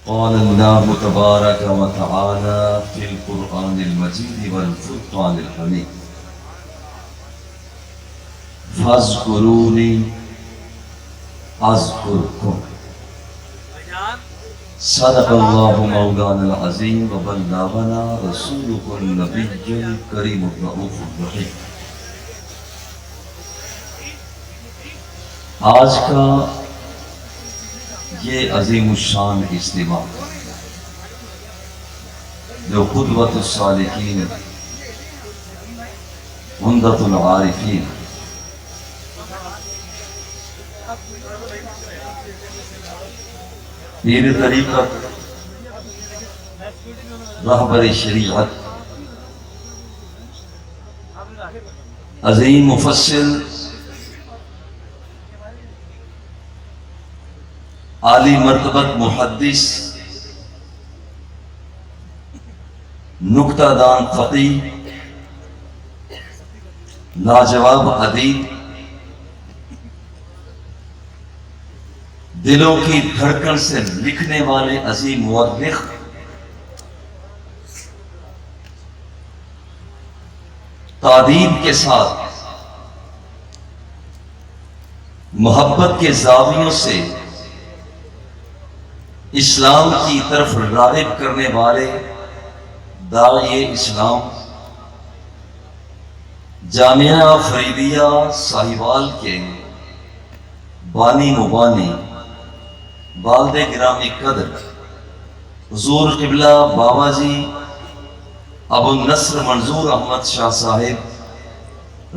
قال الله تبارك وتعالى في القرآن المجيد والفرقان الحميد فاذكروني أذكركم صدق الله مولانا العظيم وبلغنا رسوله النبي الكريم الرؤوف الرحيم۔ آج کا یہ عظیم الشان اجتماع جو قدوۃ الصالحین عمدۃ العارفین پیر طریقت رہبر شریعت عظیم مفسر عالی مرتبت محدث نکتہ دان فقیہ لاجواب ادیب دلوں کی دھڑکن سے لکھنے والے عظیم مورخ تادیب کے ساتھ محبت کے زاویوں سے اسلام کی طرف راغب کرنے والے داعی اسلام جامعہ فریدیہ ساہیوال کے بانی مبانی والد گرامی قدر حضور قبلہ بابا جی ابو النصر منظور احمد شاہ صاحب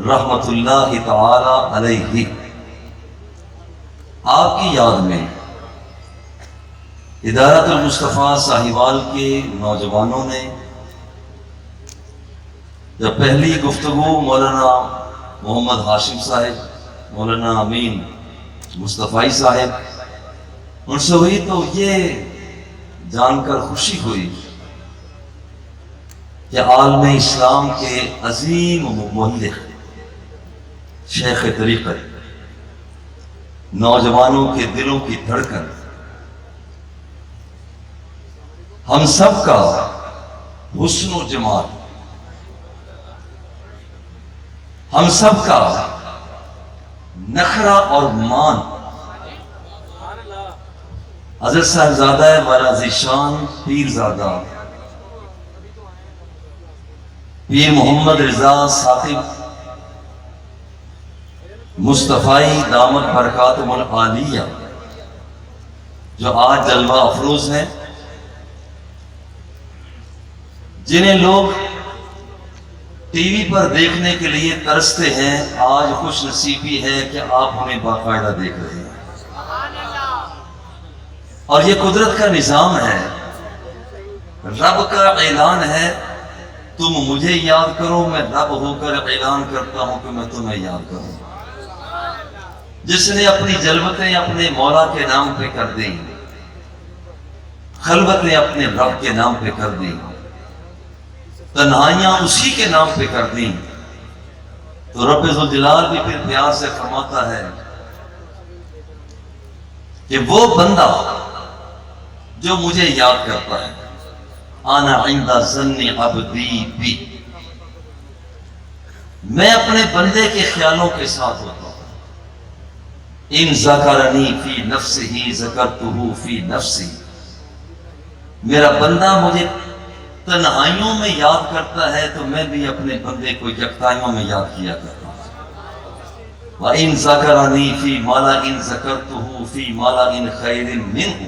رحمت اللہ تعالی علیہ، آپ کی یاد میں ادارت المصطفیٰ ساہیوال کے نوجوانوں نے جب پہلی گفتگو مولانا محمد ہاشم صاحب، مولانا امین مصطفی صاحب ان سے ہوئی تو یہ جان کر خوشی ہوئی کہ عالم اسلام کے عظیم مبلغ شیخ طریقت نوجوانوں کے دلوں کی دھڑکن ہم سب کا حسن و جمال، ہم سب کا نخرہ اور مان حضرت صاحبزادہ والا ذیشان پیرزادہ پیر محمد رضا ثاقب مصطفی دامت برکاتہم العالیہ جو آج جلوہ افروز ہیں، جنہیں لوگ ٹی وی پر دیکھنے کے لیے ترستے ہیں، آج خوش نصیبی ہے کہ آپ ہمیں باقاعدہ دیکھ رہے ہیں، اور یہ قدرت کا نظام ہے، رب کا اعلان ہے تم مجھے یاد کرو، میں رب ہو کر اعلان کرتا ہوں کہ میں تمہیں یاد کروں۔ جس نے اپنی جلوتیں اپنے مولا کے نام پہ کر دیں، خلوتیں اپنے رب کے نام پہ کر دیں، تنہائیاں اسی کے نام پہ کر دیں، تو رب ذوالجلال بھی پھر پیار سے فرماتا ہے کہ وہ بندہ جو مجھے یاد کرتا ہے، انا عند ظن عبدی بی، میں اپنے بندے کے خیالوں کے ساتھ ہوتا ہوں۔ ان ذکرنی فی نفسہ ذکرتہ فی نفسی، میرا بندہ مجھے تنہائیوں میں یاد کرتا ہے تو میں بھی اپنے بندے کو یکتائیوں میں یاد کیا کرتا ہوں۔ وَإِن ذَكَرَنِي فِي مَلَئٍ ذَكَرْتُهُ فِي مَلَئٍ خَيْرٍ مِّنْهُ،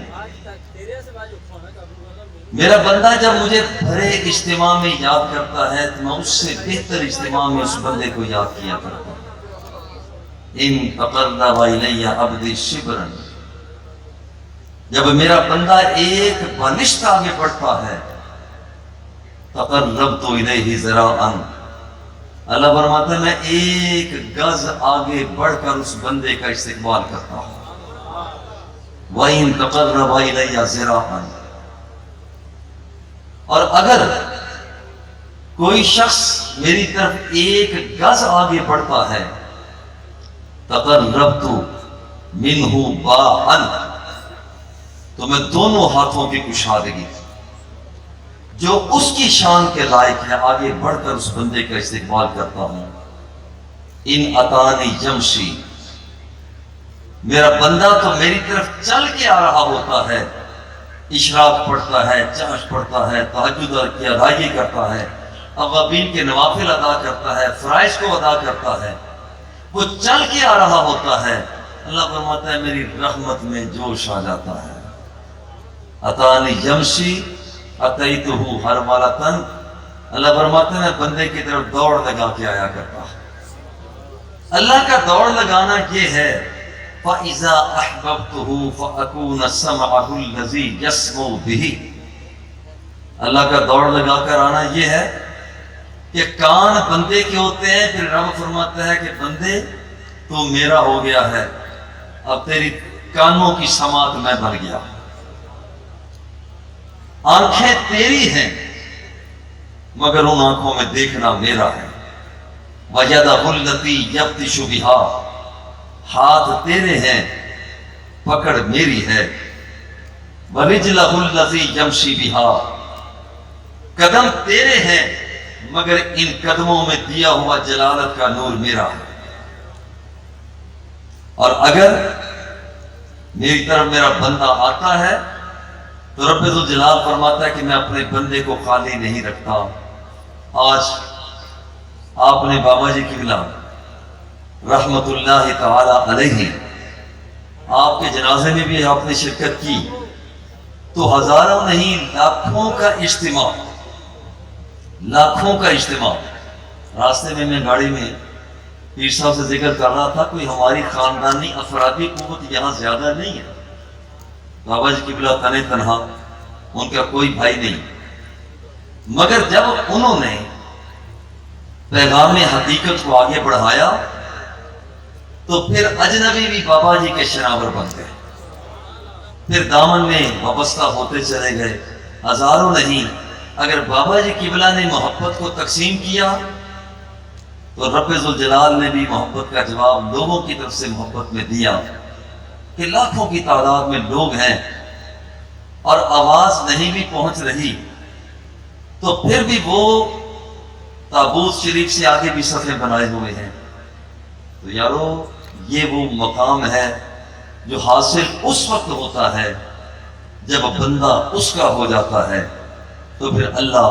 میرا بندہ جب مجھے بھرے اجتماع میں یاد کرتا ہے تو میں اس سے بہتر اجتماع میں اس بندے کو یاد کیا کرتا ہوں۔ ان تقرب الی عبدی شبرا، جب میرا بندہ ایک بالشت آگے بڑھتا ہے، تقربت الیہ ذراعا، اللہ فرماتا ہے میں ایک گز آگے بڑھ کر اس بندے کا استقبال کرتا ہوں۔ وَإِن تَقَرَّبَ إِلَيَّ ذِرَاعًا، اور اگر کوئی شخص میری طرف ایک گز آگے بڑھتا ہے، تقربت منہ باعًا، تو میں دونوں ہاتھوں کی کشادگی جو اس کی شان کے لائق ہے آگے بڑھ کر اس بندے کا استقبال کرتا ہوں۔ ان اتانی جمشی، میرا بندہ تو میری طرف چل کے آ رہا ہوتا ہے، اشراق پڑھتا ہے، چاش پڑھتا ہے، تہجد کی ادائیگی کرتا ہے، اوابین کے نوافل ادا کرتا ہے، فرائض کو ادا کرتا ہے، وہ چل کے آ رہا ہوتا ہے، اللہ فرماتا ہے میری رحمت میں جوش آ جاتا ہے۔ اتانی یمشی اتیتہ ہرولۃ، اللہ فرماتا ہے میں بندے کی طرف دوڑ لگا کے آیا کرتا ہوں۔ اللہ کا دوڑ لگانا یہ ہے فَإِذَا أَحْبَبْتُهُ فَأَكُونَ سَمْعَهُ الَّذِي يَسْمَعُ بِهِ، اللہ کا دوڑ لگا کر آنا یہ ہے کہ کان بندے کے ہوتے ہیں، پھر رب فرماتا ہے کہ بندے تو میرا ہو گیا ہے، اب تیری کانوں کی سماعت میں بن گیا، آنکھیں تیری ہیں مگر ان آنکھوں میں دیکھنا میرا ہے، وَيَدَهُ الَّتِي يَبْطِشُ بِهَا، ہاتھ تیرے ہیں پکڑ میری ہے، وَرِجْلَهُ الَّذِي يَمْشِي بِهَا، قدم تیرے ہیں مگر ان قدموں میں دیا ہوا جلالت کا نور میرا ہے۔ اور اگر میری طرف میرا بندہ آتا ہے تو رب ذوالجلال فرماتا ہے کہ میں اپنے بندے کو خالی نہیں رکھتا۔ آج آپ نے بابا جی قبلہ رحمت اللہ تعالی علیہ آپ کے جنازے میں بھی آپ نے شرکت کی تو ہزاروں نہیں لاکھوں کا اجتماع، لاکھوں کا اجتماع۔ راستے میں گاڑی میں پیر صاحب سے ذکر کر رہا تھا کوئی ہماری خاندانی افرادی قوت یہاں زیادہ نہیں ہے، بابا جی قبلہ تنے تنہا، ان کا کوئی بھائی نہیں، مگر جب انہوں نے پیغام حقیقت کو آگے بڑھایا تو پھر اجنبی بھی بابا جی کے شناور بن گئے، پھر دامن میں وابستہ ہوتے چلے گئے۔ ہزاروں نہیں، اگر بابا جی قبلہ نے محبت کو تقسیم کیا تو رب ذوالجلال نے بھی محبت کا جواب لوگوں کی طرف سے محبت میں دیا کہ لاکھوں کی تعداد میں لوگ ہیں اور آواز نہیں بھی پہنچ رہی تو پھر بھی وہ تابوت شریف سے آگے بھی صفحے بنائے ہوئے ہیں۔ تو یارو یہ وہ مقام ہے جو حاصل اس وقت ہوتا ہے جب بندہ اس کا ہو جاتا ہے تو پھر اللہ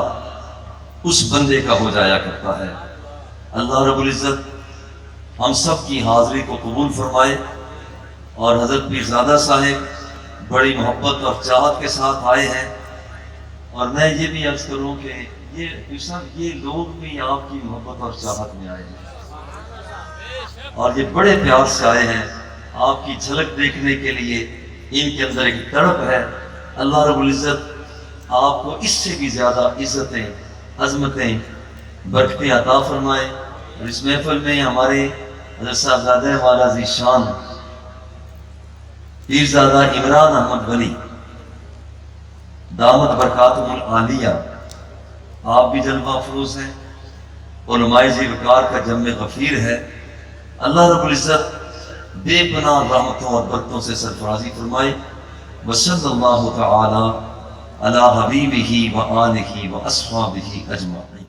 اس بندے کا ہو جایا کرتا ہے۔ اللہ رب العزت ہم سب کی حاضری کو قبول فرمائے، اور حضرت پیرزادہ صاحب بڑی محبت اور چاہت کے ساتھ آئے ہیں، اور میں یہ بھی عرض کروں کہ یہ لوگ بھی آپ کی محبت اور چاہت میں آئے ہیں اور یہ بڑے پیار سے آئے ہیں آپ کی جھلک دیکھنے کے لیے، ان کے اندر ایک تڑپ ہے۔ اللہ رب العزت آپ کو اس سے بھی زیادہ عزتیں، عظمتیں، برکتیں عطا فرمائے، اور اس محفل میں ہمارے حضرت صاحبزادہ والا ذیشان پیرزادہ عمران احمد ولی دامت برکاتہم العالیہ، آپ بھی جلوہ افروز ہیں، علماء ذی وقار کا جم غفیر ہے۔ اللہ رب العزت بے پناہ رحمتوں اور برکتوں سے سرفرازی فرمائے۔ وصلی اللہ تعالی علی حبیبہ و آلہ و اصحابہ اجمعین۔